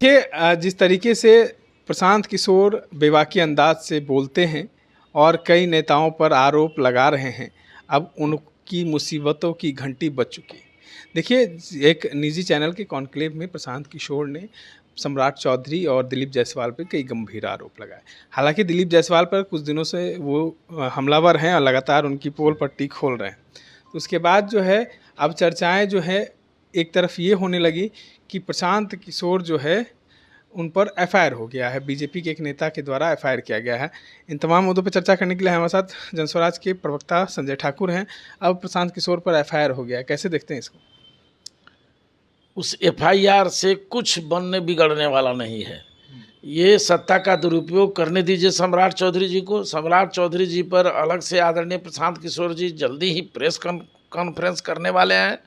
जिस तरीके से प्रशांत किशोर बेबाकी अंदाज से बोलते हैं और कई नेताओं पर आरोप लगा रहे हैं, अब उनकी मुसीबतों की घंटी बज चुकी है। देखिए, एक निजी चैनल के कॉन्क्लेव में प्रशांत किशोर ने सम्राट चौधरी और दिलीप जायसवाल पर कई गंभीर आरोप लगाए। हालांकि दिलीप जायसवाल पर कुछ दिनों से वो हमलावर हैं और लगातार उनकी पोल पट्टी खोल रहे हैं। तो उसके बाद जो है अब चर्चाएं जो है एक तरफ ये होने लगी कि प्रशांत किशोर जो है उन पर एफआईआर हो गया है, बीजेपी के एक नेता के द्वारा एफआईआर किया गया है। इन तमाम मुद्दों पर चर्चा करने के लिए हमारे साथ जनस्वराज के प्रवक्ता संजय ठाकुर हैं। अब प्रशांत किशोर पर एफआईआर हो गया है, कैसे देखते हैं इसको? उस एफआईआर से कुछ बनने बिगड़ने वाला नहीं है। ये सत्ता का दुरुपयोग करने दीजिए सम्राट चौधरी जी को। सम्राट चौधरी जी पर अलग से आदरणीय प्रशांत किशोर जी जल्दी ही प्रेस कॉन्फ्रेंस करने वाले हैं,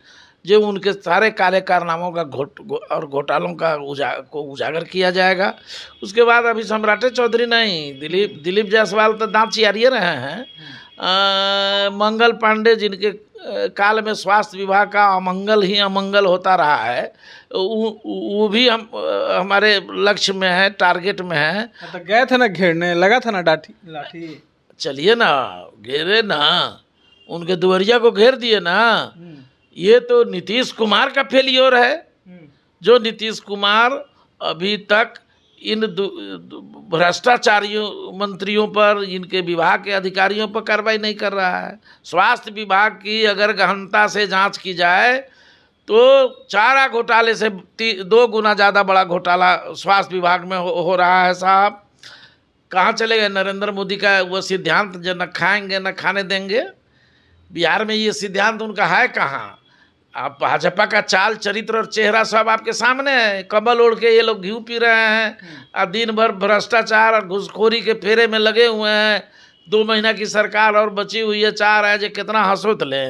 जो उनके सारे काले कारनामों का और घोटालों का उजागर किया जाएगा। उसके बाद अभी सम्राट चौधरी नहीं, दिलीप जायसवाल तो दांत चियारिए रहे हैं। मंगल पांडे जिनके काल में स्वास्थ्य विभाग का अमंगल ही अमंगल होता रहा है, वो भी हमारे लक्ष्य में है, टारगेट में है। तो गए थे ना घेरने, लगा था ना लाठी। चलिए ना, घेरे ना, उनके दुवरिया को घेर दिए ना। ये तो नीतीश कुमार का फेलियर है, जो नीतीश कुमार अभी तक इन भ्रष्टाचारियों मंत्रियों पर, इनके विभाग के अधिकारियों पर कार्रवाई नहीं कर रहा है। स्वास्थ्य विभाग की अगर गहनता से जांच की जाए तो चारा घोटाले से 2 गुना ज़्यादा बड़ा घोटाला स्वास्थ्य विभाग में हो रहा है। साहब कहाँ चले गए नरेंद्र मोदी का वो सिद्धांत, जो न खाएंगे न खाने देंगे? बिहार में ये सिद्धांत उनका है कहाँ? आप भाजपा का चाल चरित्र और चेहरा सब आपके सामने है। कमल ओढ़ के ये लोग घी पी रहे हैं और दिन भर भ्रष्टाचार और घुसखोरी के फेरे में लगे हुए हैं। 2 महीना की सरकार और बची हुई है, 4 है जो कितना हंसोत ले,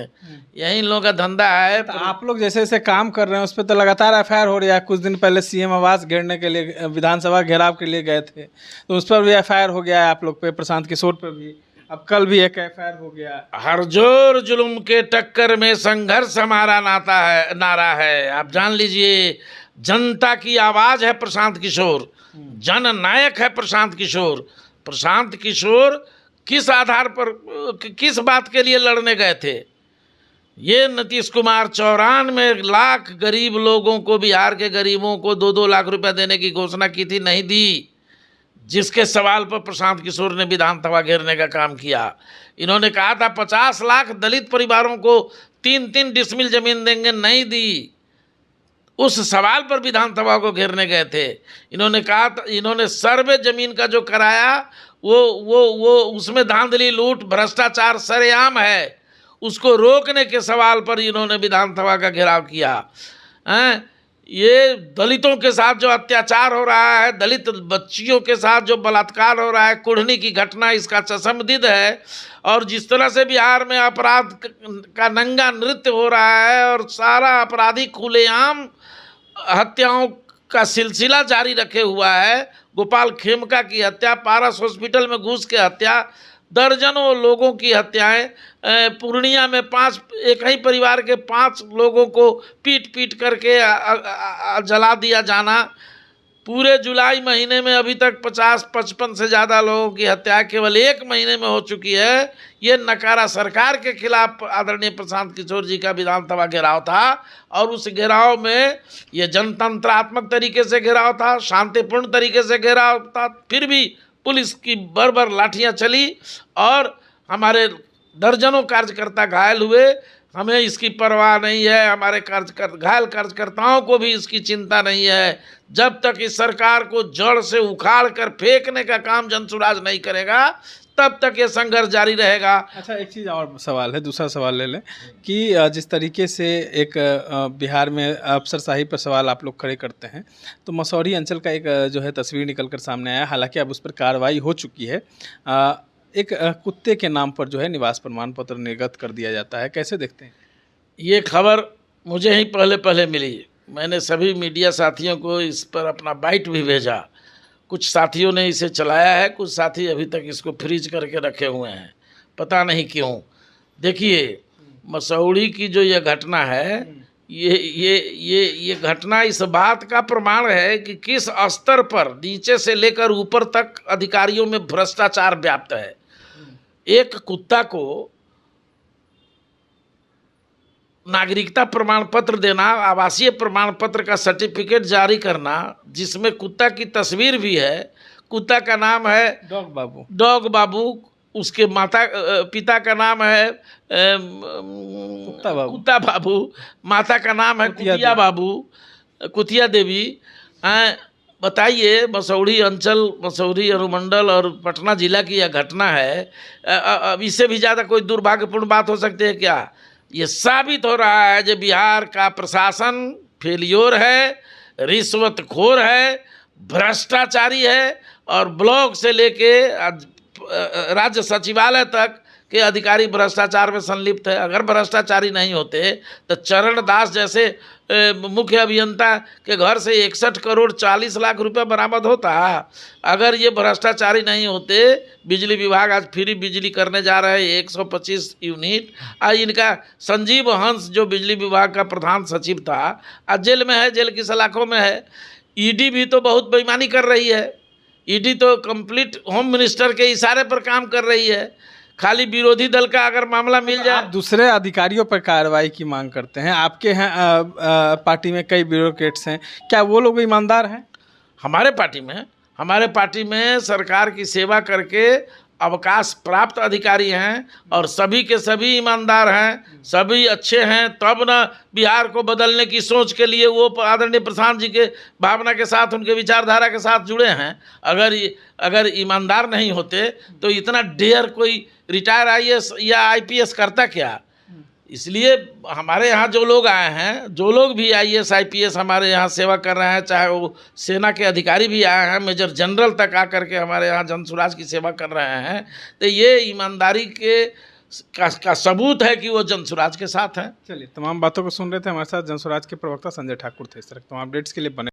यही इन लोगों का धंधा है। तो आप लोग जैसे जैसे काम कर रहे हैं उस पर तो लगातार एफआईआर हो रही है। कुछ दिन पहले सीएम आवास घेरने के लिए, विधानसभा घेराव के लिए गए थे, तो उस पर भी एफआईआर हो गया है आप लोग पे, प्रशांत किशोर पर भी। अब कल भी एक एफआईआर हो गया। हर जोर जुल्म के टक्कर में संघर्ष हमारा नारा है। आप जान लीजिए, जनता की आवाज है प्रशांत किशोर, जननायक है प्रशांत किशोर। प्रशांत किशोर किस आधार पर, किस बात के लिए लड़ने गए थे? ये नीतीश कुमार 94 लाख गरीब लोगों को, बिहार के गरीबों को 2-2 लाख रुपया देने की घोषणा की थी, नहीं दी। जिसके सवाल पर प्रशांत किशोर ने विधानसभा घेरने का काम किया। इन्होंने कहा था 50 लाख दलित परिवारों को 3-3 डिसमिल जमीन देंगे, नहीं दी। उस सवाल पर विधानसभा को घेरने गए थे। इन्होंने कहा था, इन्होंने सर्वे जमीन का जो कराया वो उसमें धांधली, लूट, भ्रष्टाचार सरेआम है, उसको रोकने के सवाल पर इन्होंने विधानसभा का घेराव किया। ये दलितों के साथ जो अत्याचार हो रहा है, दलित बच्चियों के साथ जो बलात्कार हो रहा है, कुढ़नी की घटना इसका चशमदीद है। और जिस तरह से बिहार में अपराध का नंगा नृत्य हो रहा है और सारा अपराधी खुलेआम हत्याओं का सिलसिला जारी रखे हुआ है। गोपाल खेमका की हत्या, पारस हॉस्पिटल में घुस के हत्या, दर्जनों लोगों की हत्याएं, पूर्णिया में एक ही परिवार के 5 लोगों को पीट करके जला दिया जाना। पूरे जुलाई महीने में अभी तक 50-55 से ज़्यादा लोगों की हत्या केवल 1 महीने में हो चुकी है। ये नकारा सरकार के खिलाफ आदरणीय प्रशांत किशोर जी का विधानसभा घेराव था, और उस घेराव में ये जनतंत्रात्मक तरीके से घेराव था, शांतिपूर्ण तरीके से घेराव था। फिर भी पुलिस की बर्बर लाठियां चली और हमारे दर्जनों कार्यकर्ता घायल हुए। हमें इसकी परवाह नहीं है, हमारे घायल कार्यकर्ताओं को भी इसकी चिंता नहीं है। जब तक इस सरकार को जड़ से उखाड़ कर फेंकने का काम जनसुराज नहीं करेगा, तब तक ये संघर्ष जारी रहेगा। अच्छा, एक चीज़ और सवाल है, दूसरा सवाल ले लें कि जिस तरीके से एक बिहार में अफसरशाही पर सवाल आप लोग खड़े करते हैं, तो मसौरी अंचल का एक जो है तस्वीर निकल कर सामने आया। हालांकि अब उस पर कार्रवाई हो चुकी है। एक कुत्ते के नाम पर जो है निवास प्रमाण पत्र निर्गत कर दिया जाता है, कैसे देखते हैं? ये खबर मुझे ही पहले मिली। मैंने सभी मीडिया साथियों को इस पर अपना बाइट भी भेजा। कुछ साथियों ने इसे चलाया है, कुछ साथी अभी तक इसको फ्रीज करके रखे हुए हैं, पता नहीं क्यों। देखिए, मसौड़ी की जो यह घटना है, ये घटना इस बात का प्रमाण है कि किस स्तर पर नीचे से लेकर ऊपर तक अधिकारियों में भ्रष्टाचार व्याप्त है। एक कुत्ता को नागरिकता प्रमाण पत्र देना, आवासीय प्रमाण पत्र का सर्टिफिकेट जारी करना, जिसमें कुत्ता की तस्वीर भी है, कुत्ता का नाम है डॉग बाबू, उसके पिता का नाम है कुत्ता बाबू, माता का नाम है कुतिया देवी। बताइए, मसौढ़ी अंचल, मसौढ़ी अनुमंडल और पटना जिला की यह घटना है। अब इससे भी ज़्यादा कोई दुर्भाग्यपूर्ण बात हो सकती है क्या? ये साबित हो रहा है कि बिहार का प्रशासन फेलियोर है, रिश्वतखोर है, भ्रष्टाचारी है और ब्लॉक से लेके राज्य सचिवालय तक के अधिकारी भ्रष्टाचार में संलिप्त है। अगर भ्रष्टाचारी नहीं होते तो चरण दास जैसे मुख्य अभियंता के घर से 61 करोड़ 40 लाख रुपया बरामद होता। अगर ये भ्रष्टाचारी नहीं होते, बिजली विभाग आज फ्री बिजली करने जा रहे हैं 125 यूनिट। आज इनका संजीव हंस जो बिजली विभाग का प्रधान सचिव था, आज जेल में है, जेल की सलाखों में है। ईडी भी तो बहुत बेईमानी कर रही है। ईडी तो कंप्लीट होम मिनिस्टर के इशारे पर काम कर रही है। खाली विरोधी दल का अगर मामला मिल जाए, आप दूसरे अधिकारियों पर कार्रवाई की मांग करते हैं। आपके हैं पार्टी में कई ब्यूरोक्रेट्स हैं, क्या वो लोग ईमानदार हैं? हमारे पार्टी में सरकार की सेवा करके अवकाश प्राप्त अधिकारी हैं और सभी के सभी ईमानदार हैं, सभी अच्छे हैं। तब न बिहार को बदलने की सोच के लिए वो आदरणीय प्रधान जी के भावना के साथ, उनके विचारधारा के साथ जुड़े हैं। अगर ईमानदार नहीं होते तो इतना डेयर कोई रिटायर आईएएस या आईपीएस करता क्या? इसलिए हमारे यहाँ जो लोग आए हैं, जो लोग भी आईएएस आईपीएस हमारे यहाँ सेवा कर रहे हैं, चाहे वो सेना के अधिकारी भी आए हैं, मेजर जनरल तक आकर के हमारे यहाँ जनसुराज की सेवा कर रहे हैं, तो ये ईमानदारी का सबूत है कि वो जनसुराज के साथ हैं। चलिए, तमाम बातों को सुन रहे थे। हमारे साथ जनसुराज के प्रवक्ता संजय ठाकुर थे। इस तरह तमाम अपडेट्स के लिए बने